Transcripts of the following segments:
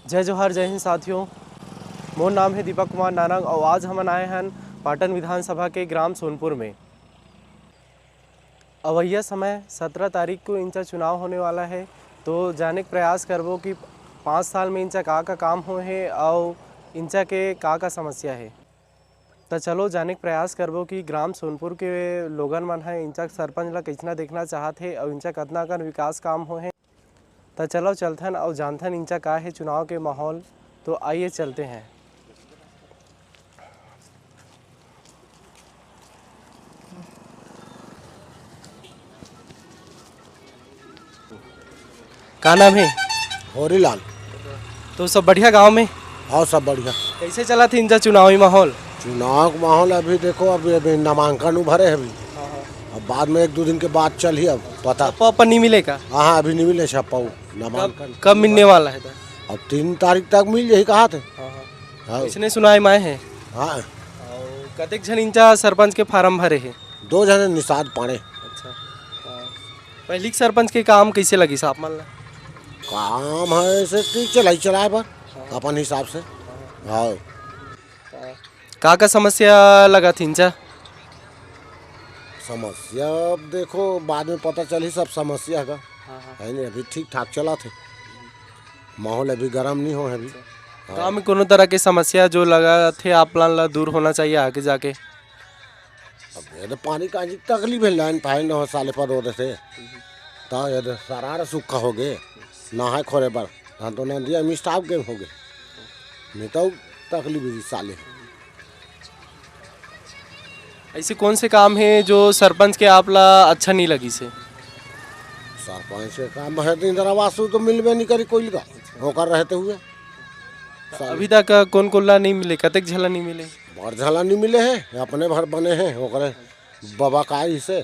जय जोहार, जय हिंद साथियों। मोर नाम है दीपक कुमार नारंग और आज हम आए हैं पाटन विधानसभा के ग्राम सोनपुर में। अवैया समय 17 तारीख को इनका चुनाव होने वाला है, तो जाने का प्रयास करबो कि 5 साल में इनका का काम हो है और इनका के का समस्या है। तो चलो जाने का प्रयास करबो कि ग्राम सोनपुर के लोगन मन है इनका सरपंच ला कैसना देखना चाहते हैं और इनका कतना कन विकास काम हो है। तो चलो चलथन और जानथन इनका का है चुनाव के माहौल। तो आइए चलते हैं। का नाम है? होरीलाल। तो सब बढ़िया गांव में? और सब बढ़िया। कैसे चला थी इनका चुनावी माहौल? चुनाव का माहौल अभी देखो, अभी नामांकन उभरे है अभी। अब बाद में 1-2 दिन के बाद चल ही अब पता। छप्पा नहीं मिलेगा? हाँ, अभी नहीं मिले छप्पा नामांकन। कब मिलने वाला है? अब 3 तारीख तक मिल यही कहा थे। हाँ। इसने सुनाई माए है। हाँ, कतेक जन इनका सरपंच के फार्म भरे है? 2 जने निषाद पाड़े। अच्छा, पहली सरपंच के काम कैसे लगी साहब मान ला? काम है ऐसे ठीक चलाए पर अपन हिसाब से। हाँ, का समस्या लगा थी इनका? समस्या अब देखो बाद में पता चली सब समस्या का है नहीं। अभी ठीक ठाक चला थे, माहौल अभी गर्म नहीं हो है अभी। गाँव में कोनो तरह की समस्या जो लगा थे आप ला दूर होना चाहिए आगे जाके? अब ये तो पानी का तकलीफ है, लाइन फाइन हो साले पर रोड से तो ये सरार सूखा हो गए नहाए खोरे पर तो नदिया में स्टाफ गेम हो गए, नहीं तो तकलीफ है साले। ऐसे कौन से काम है जो सरपंच के आप ला अच्छा नहीं लगी से? सरपंच से काम है तो इंदिरा आवास तो मिलवे नहीं करी कोई का होकर रहते हुए। अभी तक कौन कोल्ला नहीं मिले? कतेक झला नहीं मिले? भर झला नहीं मिले हैं, अपने भर बने हैं ओकरे बाबा का से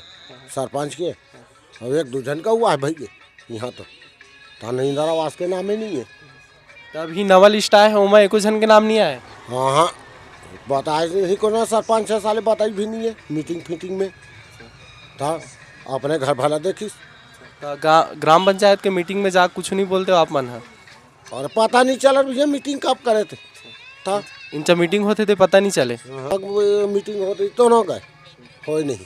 सरपंच के। अब 1-2 जन का हुआ है भाई यहाँ तो नहीं, इंदिरा आवास के नाम ही नहीं है। तो अभी नवा लिस्ट आया है उमा एको जन के नाम नहीं आए? हाँ हाँ, बताए नहीं को ना सरपंच 6 साल बताई भी नहीं है मीटिंग फीटिंग में था। अपने घर भला देखिस। तो ग्राम पंचायत के मीटिंग में जा कुछ नहीं बोलते हो आप मन है? और पता नहीं चला भैया मीटिंग कब करे थे था। इनका मीटिंग होते थे पता नहीं चले? मीटिंग होती तो ना गए हो नहीं।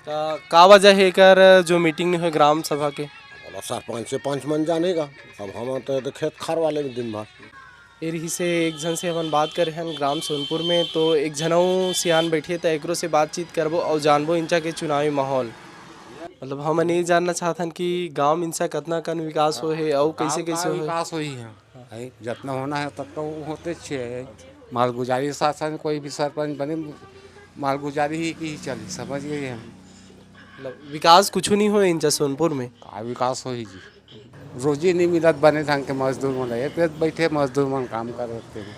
तो का वजह है कर जो मीटिंग नहीं हुई ग्राम सभा के? सरपंच से 5 मन जानेगा। अब हम तो खेत खार वाले में दिन भर रही से एक जन से अपन बात करे हैं ग्राम सोनपुर में, तो एक जनऊ सियान बैठे तो एकरो से बातचीत करबो और जानबो इनका के चुनावी माहौल। मतलब हम ये जानना चाहतन कि गांव में इनसा कितना कन विकास हो है और कैसे कैसे हो विकास हुई है जितना होना है तब तो होते छे। मालगुजारी के साथ साथ कोई भी सरपंच बने मालगुजारी ही की चली, समझ गए हम। मतलब विकास कुछ नहीं हो इनका सोनपुर में? का विकास हो जी, रोजी नहीं मिलत बने ढंग के मजदूर मन एक बैठे मजदूर मन काम करते हैं।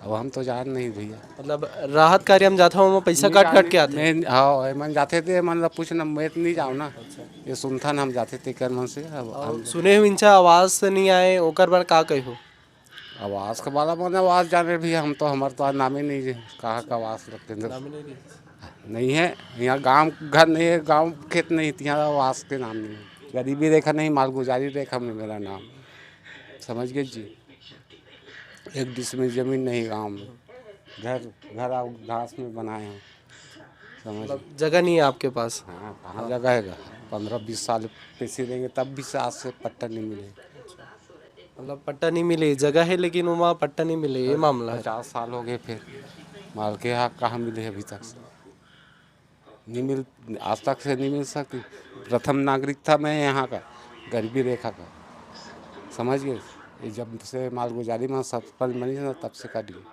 अब हम तो जान नहीं भैया, मतलब राहत कार्य हम जाता हूँ पैसा काट के आते हैं। हाँ मन जाते थे, मन पूछना मैं नहीं जाऊँ ना, ये सुनथन हम जाते थे कर मन से। अब हम सुने हुए इनका आवाज नहीं आए ओकर बार का कहो? आवास के बाला मन आवास जाने भी हम तो हमारे तो नाम ही नहीं है कहाँ का आवास रखते नहीं है। यहाँ गांव घर नहीं है, गांव खेत नहीं, यहाँ आवास के नाम नहीं है। गरीबी रेखा नहीं, मालगुजारी रेखा में मेरा नाम, समझ गए जी। 1 डिसमिल जमीन नहीं गांव में, घर घास में बनाए हैं, समझ। जगह नहीं है आपके पास? हाँ, कहाँ जगह है? 15-20 साल पैसे देंगे तब भी आज से पट्टा नहीं मिले। मतलब पट्टा नहीं मिले, जगह है लेकिन वहाँ पट्टा नहीं मिले, ये मामला है। 50 साल हो गए फिर माल के हक कहाँ मिले अभी तक से नहीं मिल, आज तक से नहीं मिल सकती। प्रथम नागरिक था मैं यहाँ का, गरीबी रेखा का, समझ गए। ये जब से मालगुजारी में सरपंच बनी ना तब से काट गई।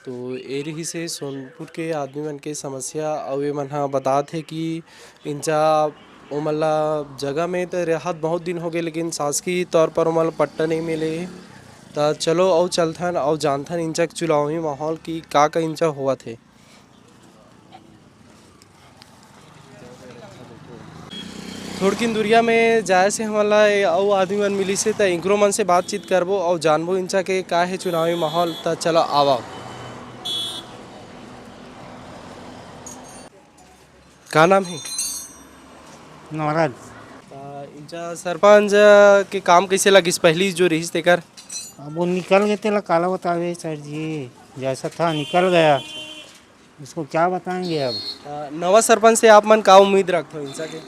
तो ये रही से सोनपुर के आदमी मन के समस्या और ये मन हाँ बता थे कि इनका उमला जगह में तो राहत बहुत दिन हो गए लेकिन शासकीय तौर पर उमल पट्टा नहीं मिले। तो चलो और चलथन और जानथन इनका चुनावी माहौल की का इंचा हुआ थे। थोड़किन दुरिया में जाए से हमला और आदमी मन मिली से तो इंकरो मन से बातचीत करबो और जानबो इनका के का है चुनावी माहौल। तो चलो आवा। का नाम है? नवराज। इंचा सरपंच के काम कैसे लगिस पहली जो रहीस तेकर? अब वो निकल गए तेला काला बतावे सर जी, जैसा था निकल गया, इसको क्या बताएंगे अब। नवा सरपंच से आप मन का उम्मीद रखते हो इंचा के?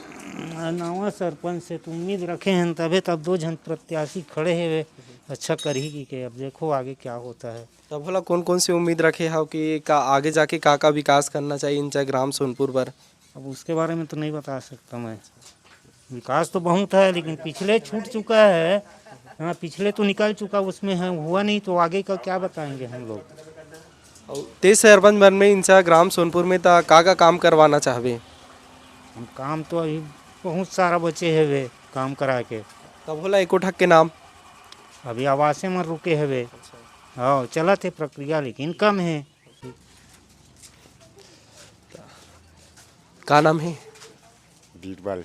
नवा सरपंच से तो उम्मीद रखे हैं, तभी तब दो जन प्रत्याशी खड़े हैं वे अच्छा कर ही के, अब देखो आगे क्या होता है। तब भला कौन कौन सी उम्मीद रखे हो कि का आगे जाके का विकास करना चाहिए इंचा ग्राम सोनपुर पर? अब उसके बारे में तो नहीं बता सकता मैं। विकास तो बहुत है लेकिन पिछले छूट चुका है। हाँ, पिछले तो निकल चुका, उसमें है हुआ नहीं, तो आगे का क्या बताएंगे हम लोग। और तेज सरपंच बन में इंचा ग्राम सोनपुर में ता का काम करवाना चाहबे? हम काम तो अभी बहुत सारा बचे है वे काम करा के। तब भला एको ठक के नाम? अभी आवासे में रुके है वे। हाँ, चलत है प्रक्रिया लेकिन कम है। का नाम है? बीरबल।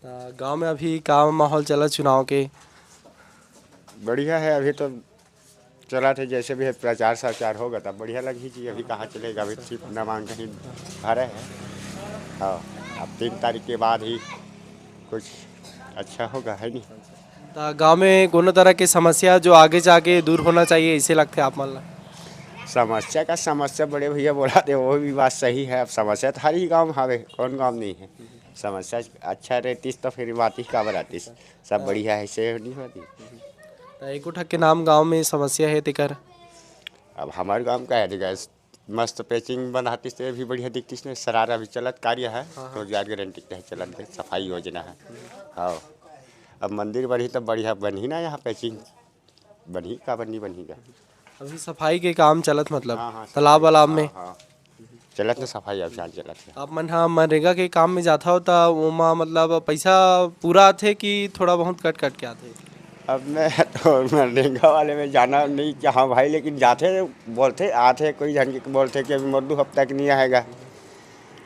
गांव में अभी का माहौल चला चुनाव के? बढ़िया है, अभी तो चला थे जैसे भी है, प्रचार प्रचार होगा तब बढ़िया लगी जी। अभी कहाँ चलेगा, अभी सिर्फ नामांकन भरे हैं। हाँ, अब 3 तारीख के बाद ही कुछ अच्छा होगा, है नहीं। ता गांव में कोनो तरह की समस्या जो आगे जाके दूर होना चाहिए ऐसे लगते आप मन ला? समस्या बड़े भैया बोला थे, वो भी बात सही है। अब समस्या तो हर ही गाँव में हावे, कौन गाँव नहीं है। समस्या अच्छा रहती तो फिर बात ही का बराती, सब बढ़िया है, से नहीं होती। ता एको ठक के नाम गांव में समस्या है तेकर? अब हमारे गांव का है देखा, मस्त पैचिंग बनाती से भी बढ़िया दिखती है। सरारा भी चलत कार्य है, रोजगार गारंटी है चलत है, सफाई योजना है। हाँ, अब मंदिर बढ़ी तब बढ़िया बनी ना, यहाँ पैचिंग बनी का बनीगा। अभी सफाई के काम चलत मतलब हाँ, तालाब वालाब में? हाँ, चलत ना, सफाई अभियान चलत है। आप मन हाँ मनरेगा के काम में जाता हो ता ओमा मतलब पैसा पूरा आथे कि थोड़ा बहुत कट कट के आथे? अब मैं तो मनरेगा वाले में जाना नहीं कि हाँ भाई, लेकिन जाते बोलते आते, कोई जन के बोलते कि अभी मर्दू हफ्ता कि नहीं आएगा,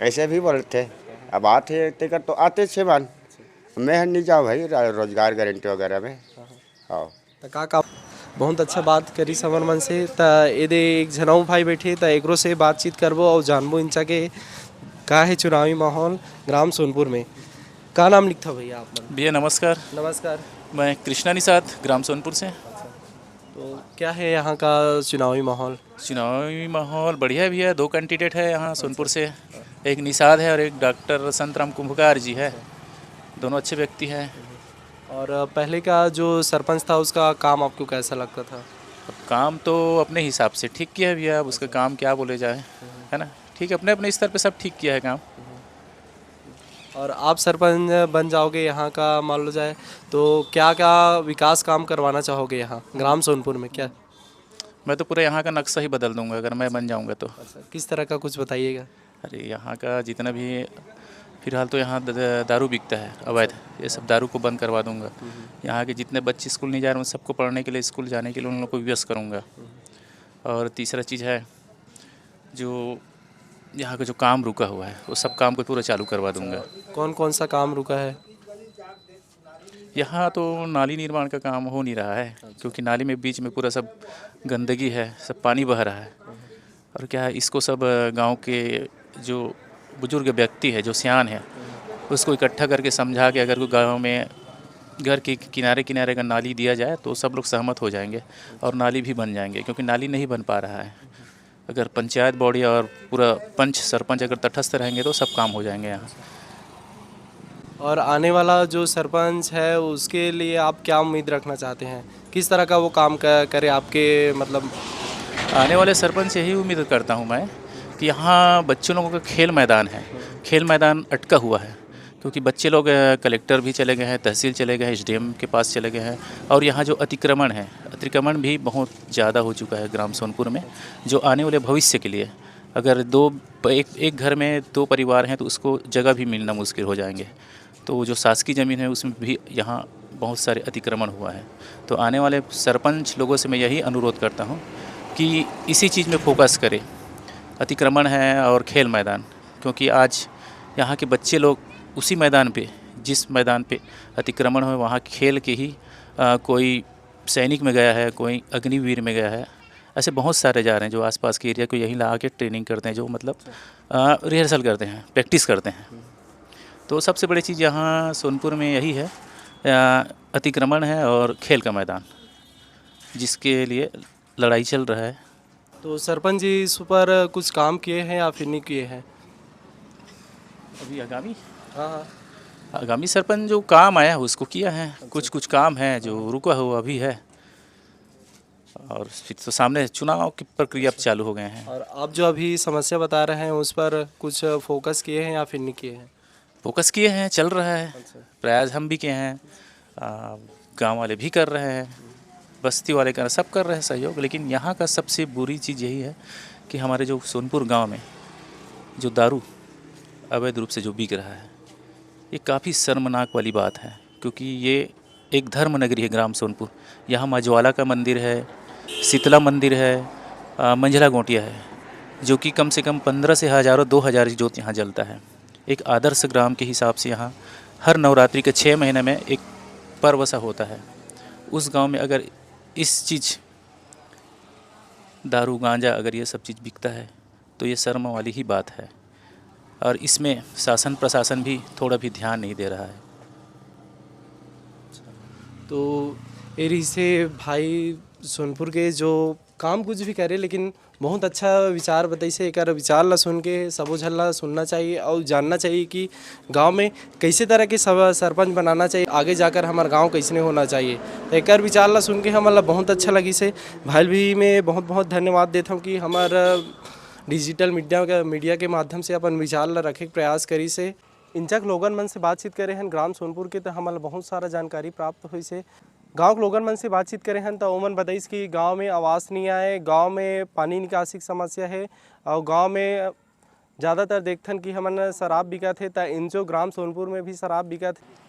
ऐसे भी बोलते। अब आते तेकर तो आते 6 बार, मैं नहीं जाऊँ भाई रोजगार गारंटी वगैरह में। हाँ, तो का बहुत अच्छा बात करी समर मन से। ता एदे एक जनऊ भाई बैठे ता एकरो से बातचीत करबो और जानबो इंचा के का है चुनावी माहौल ग्राम सोनपुर में। का नाम लिखता भैया आप मन? भैया नमस्कार, नमस्कार। मैं कृष्णा निषाद ग्राम सोनपुर से। तो क्या है यहाँ का चुनावी माहौल? चुनावी माहौल बढ़िया है भैया, 2 कैंडिडेट है यहाँ सोनपुर से, एक निषाद है और एक डॉक्टर संतराम कुंभकार जी है। दोनों अच्छे व्यक्ति हैं। और पहले का जो सरपंच था उसका काम आपको कैसा लगता था? अब काम तो अपने हिसाब से ठीक किया है भैया, अब उसका काम क्या बोले जाए, है ना। ठीक है, अपने अपने स्तर पे सब ठीक किया है काम। और आप सरपंच बन जाओगे यहाँ का मान लो जाए तो क्या क्या विकास काम करवाना चाहोगे यहाँ ग्राम सोनपुर में? क्या मैं तो पूरा यहाँ का नक्शा ही बदल दूंगा अगर मैं बन जाऊँगा तो। किस तरह का कुछ बताइएगा? अरे यहाँ का जितना भी फिलहाल तो यहाँ दारू बिकता है अवैध, ये सब दारू को बंद करवा दूंगा। यहाँ के जितने बच्चे स्कूल नहीं जा रहे हैं सबको पढ़ने के लिए, स्कूल जाने के लिए उन लोगों को व्यवस्था करूँगा। और तीसरा चीज़ है जो यहाँ का जो काम रुका हुआ है वो सब काम को पूरा चालू करवा दूंगा। कौन कौन सा काम रुका है? यहाँ तो नाली निर्माण का काम हो नहीं रहा है, क्योंकि नाली में बीच में पूरा सब गंदगी है, सब पानी बह रहा है। और क्या है, इसको सब गांव के जो बुजुर्ग व्यक्ति है, जो सियान है, उसको इकट्ठा करके समझा के अगर कोई गांव में घर के किनारे किनारे अगर नाली दिया जाए तो सब लोग सहमत हो जाएंगे और नाली भी बन जाएंगे। क्योंकि नाली नहीं बन पा रहा है, अगर पंचायत बॉडी और पूरा पंच सरपंच अगर तटस्थ रहेंगे तो सब काम हो जाएंगे यहाँ। और आने वाला जो सरपंच है उसके लिए आप क्या उम्मीद रखना चाहते हैं? किस तरह का वो काम करे आपके मतलब? आने वाले सरपंच से यही उम्मीद करता हूँ मैं कि यहाँ बच्चों लोगों का खेल मैदान है, खेल मैदान अटका हुआ है। क्योंकि बच्चे लोग कलेक्टर भी चले गए हैं, तहसील चले गए हैं, एसडीएम के पास चले गए हैं। और यहाँ जो अतिक्रमण है, अतिक्रमण भी बहुत ज़्यादा हो चुका है ग्राम सोनपुर में। जो आने वाले भविष्य के लिए अगर एक घर में 2 परिवार हैं तो उसको जगह भी मिलना मुश्किल हो जाएंगे। तो जो शासकीय ज़मीन है उसमें भी यहाँ बहुत सारे अतिक्रमण हुआ है। तो आने वाले सरपंच लोगों से मैं यही अनुरोध करता हूँ कि इसी चीज़ में फोकस करें, अतिक्रमण है और खेल मैदान। क्योंकि आज यहाँ के बच्चे लोग उसी मैदान पे, जिस मैदान पे अतिक्रमण हो वहाँ खेल के ही कोई सैनिक में गया है, कोई अग्निवीर में गया है, ऐसे बहुत सारे जा रहे हैं जो आसपास के एरिया को यहीं ला के ट्रेनिंग करते हैं, जो मतलब रिहर्सल करते हैं, प्रैक्टिस करते हैं। तो सबसे बड़ी चीज़ यहाँ सोनपुर में यही है, अतिक्रमण है और खेल का मैदान, जिसके लिए लड़ाई चल रहा है। तो सरपंच जी इस पर कुछ काम किए हैं या फिर नहीं किए हैं? अभी आगामी हाँ हाँ। आगामी सरपंच जो काम आया है उसको किया है, कुछ काम है जो रुका हुआ अभी है, और फिर तो सामने चुनाव की प्रक्रिया अब चालू हो गए हैं। और आप जो अभी समस्या बता रहे हैं उस पर कुछ फोकस किए हैं या फिर नहीं किए हैं? फोकस किए हैं, चल रहा है, प्रयास हम भी किए हैं, गांव वाले भी कर रहे हैं, बस्ती वाले कर, सब कर रहे हैं सहयोग। लेकिन यहाँ का सबसे बुरी चीज़ यही है कि हमारे जो सोनपुर गांव में जो दारू अवैध रूप से जो बिक रहा है, ये काफ़ी शर्मनाक वाली बात है, क्योंकि ये एक धर्म नगरी है ग्राम सोनपुर। यहाँ माँ ज्वाला का मंदिर है, शीतला मंदिर है, मंझला गोटिया है, जो कि कम से कम 15 से हज़ारों 2000 जोत यहाँ जलता है। एक आदर्श ग्राम के हिसाब से यहाँ हर नवरात्रि के 6 महीने में एक पर्व सा होता है। उस गांव में अगर इस चीज़ दारू गांजा अगर ये सब चीज़ बिकता है तो ये शर्म वाली ही बात है, और इसमें शासन प्रशासन भी थोड़ा भी ध्यान नहीं दे रहा है। तो एरी से भाई सोनपुर के जो काम कुछ भी करे, लेकिन बहुत अच्छा विचार बताई से एक विचार ला सुन के सबो झन ला सुनना चाहिए और जानना चाहिए कि गांव में कैसे तरह के सब सरपंच बनाना चाहिए, आगे जाकर हमारा गांव कैसे होना चाहिए। तो एक विचार ला सुन के हमारा बहुत अच्छा लगी से भाई भी मैं बहुत बहुत धन्यवाद देता हूँ कि हमारा डिजिटल मीडिया के माध्यम से अपन विचार ला रखे के प्रयास करी से। इंचक लोगन मन से बातचीत करे हैं ग्राम सोनपुर के, तो हमारा बहुत सारा जानकारी प्राप्त हुई से। गांव के लोगन मन से बातचीत करे हैं तो ओमन बताइस कि गांव में आवास नहीं आए, गांव में पानी निकासी की समस्या है, और गांव में ज़्यादातर देखथन कि हमन शराब बिकत है, तो इन जो ग्राम सोनपुर में भी शराब बिकत है।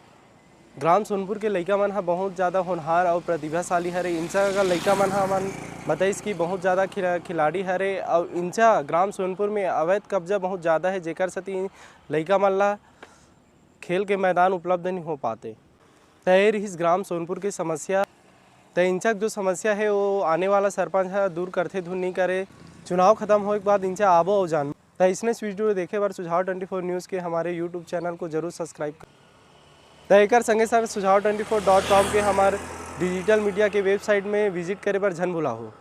ग्राम सोनपुर के लइका मन हा बहुत ज़्यादा होनहार और प्रतिभाशाली हरे। इंचा का लइका मन हा मन बताइस कि बहुत ज़्यादा खिलाड़ी हरे, और इंचा ग्राम सोनपुर में अवैध कब्जा बहुत ज़्यादा है, जेकर सती लइका मन ला खेल के मैदान उपलब्ध नहीं हो पाते। तैर इस ग्राम सोनपुर की समस्या इंचक जो समस्या है वो आने वाला सरपंच है दूर करते धुन नहीं करे। चुनाव खत्म होने के बाद इंचा आबो और जान तो इसने वीडियो देखे बार सुझाव 24 न्यूज़ के हमारे यूट्यूब चैनल को जरूर सब्सक्राइब कर। तो एक संगे संग सुझाव 24.com के हमारे डिजिटल मीडिया के वेबसाइट में विजिट करे पर झन भुला हो।